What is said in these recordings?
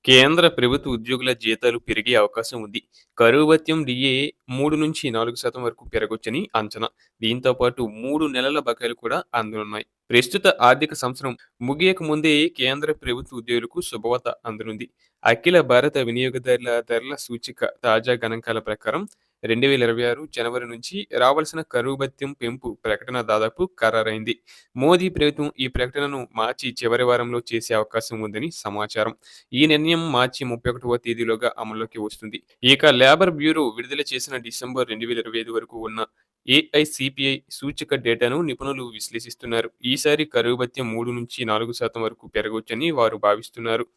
కేంద్ర ప్రభుత్వ ఉద్యోగుల జీతాలు పెరిగే అవకాశం ఉంది. కరువు భత్యం డిఏ 3-4% వరకు పెరగొచ్చని అంచనా. దీంతో పాటు 3 నెలల బకాయిలు కూడా అందనున్నాయి. ప్రస్తుత ఆర్థిక సంవత్సరం ముగియక ముందే కేంద్ర ప్రభుత్వ ఉద్యోగులకు శుభవార్త అందనుంది. అఖిల భారత వినియోగదారుల ధరల సూచిక తాజా గణాంకాల ప్రకారం 2026 జనవరి నుంచి రావాల్సిన కరువు భత్యం పెంపు ప్రకటన దాదాపు ఖరారైంది. మోదీ ప్రభుత్వం ఈ ప్రకటనను మార్చి చివరి వారంలో చేసే అవకాశం ఉందని సమాచారం. ఈ నిర్ణయం మార్చి 31వ తేదీలోగా అమల్లోకి వస్తుంది. ఇక లేబర్ బ్యూరో విడుదల చేసిన డిసెంబర్ 2025 వరకు ఉన్న ఏఐసిపిఐ సూచిక డేటాను నిపుణులు విశ్లేషిస్తున్నారు. ఈసారి కరువు భత్యం 3-4% వరకు పెరగవచ్చని వారు భావిస్తున్నారు.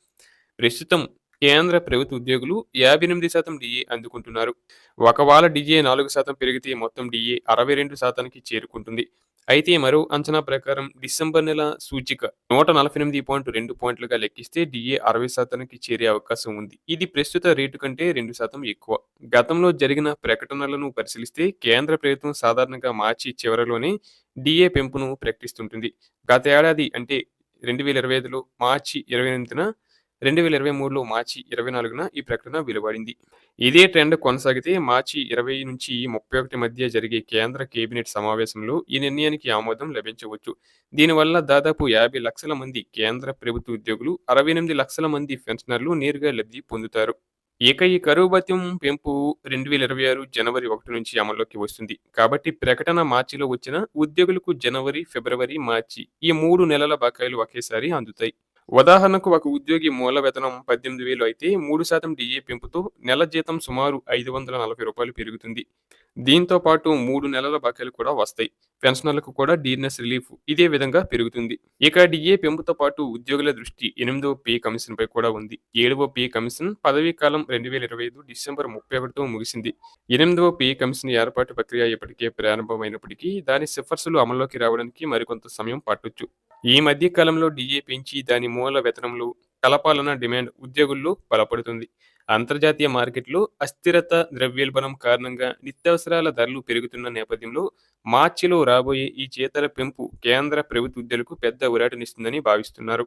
ప్రస్తుతం కేంద్ర ప్రభుత్వ ఉద్యోగులు 58% డిఏ అందుకుంటున్నారు. ఒకవేళ డిఏ 4% పెరిగితే మొత్తం డిఏ 62%కి చేరుకుంటుంది. అయితే మరో అంచనా ప్రకారం డిసెంబర్ నెల సూచిక 148.2 పాయింట్లుగా లెక్కిస్తే డిఏ 60%కి చేరే అవకాశం ఉంది. ఇది ప్రస్తుత రేటు కంటే 2% ఎక్కువ. గతంలో జరిగిన ప్రకటనలను పరిశీలిస్తే కేంద్ర ప్రభుత్వం సాధారణంగా మార్చి చివరిలోనే డిఏ పెంపును ప్రకటిస్తుంటుంది. గత ఏడాది అంటే 2025లో మార్చి 28న 2023లో మార్చి 24న ఈ ప్రకటన వెలువడింది. ఇదే ట్రెండ్ కొనసాగితే మార్చి 20 నుంచి 31 మధ్య జరిగే కేంద్ర కేబినెట్ సమావేశంలో ఈ నిర్ణయానికి ఆమోదం లభించవచ్చు. దీనివల్ల దాదాపు 50 లక్షల మంది కేంద్ర ప్రభుత్వ ఉద్యోగులు, 68 లక్షల మంది పెన్షనర్లు నేరుగా లబ్ధి పొందుతారు. ఇక ఈ కరువు భత్యం పెంపు 2026 జనవరి 1 నుంచి అమల్లోకి వస్తుంది. కాబట్టి ప్రకటన మార్చిలో వచ్చినా ఉద్యోగులకు జనవరి, ఫిబ్రవరి, మార్చి ఈ 3 నెలల బకాయిలు ఒకేసారి అందుతాయి. ఉదాహరణకు ఒక ఉద్యోగి మూల వేతనం 18,000 అయితే 3% డిఏ పెంపుతో నెల జీతం సుమారు రూ. 540 పెరుగుతుంది. దీంతో పాటు 3 నెలల బకాయిలు కూడా వస్తాయి. పెన్షనర్లకు కూడా డీర్నెస్ రిలీఫ్ ఇదే విధంగా పెరుగుతుంది. ఇక డిఏ పెంపుతో పాటు ఉద్యోగుల దృష్టి 8వ పే కమిషన్‌పై కూడా ఉంది. 7వ పే కమిషన్ పదవీ కాలం 2025 డిసెంబర్ 31తో ముగిసింది. 8వ పే కమిషన్ ఏర్పాటు ప్రక్రియ ఇప్పటికే ప్రారంభమైనప్పటికీ దాని సిఫార్సులు అమల్లోకి రావడానికి మరికొంత సమయం పట్టొచ్చు. ఈ మధ్య కాలంలో డిఏ పెంచి దాని మూల వేతనంలో కలపాలన్న డిమాండ్ ఉద్యోగుల్లో బలపడుతుంది. అంతర్జాతీయ మార్కెట్లో అస్థిరత, ద్రవ్యోల్బణం కారణంగా నిత్యావసరాల ధరలు పెరుగుతున్న నేపథ్యంలో మార్చిలో రాబోయే ఈ జీతాల పెంపు కేంద్ర ప్రభుత్వ ఉద్యోగులకు పెద్ద ఊరటనిస్తుందని భావిస్తున్నారు.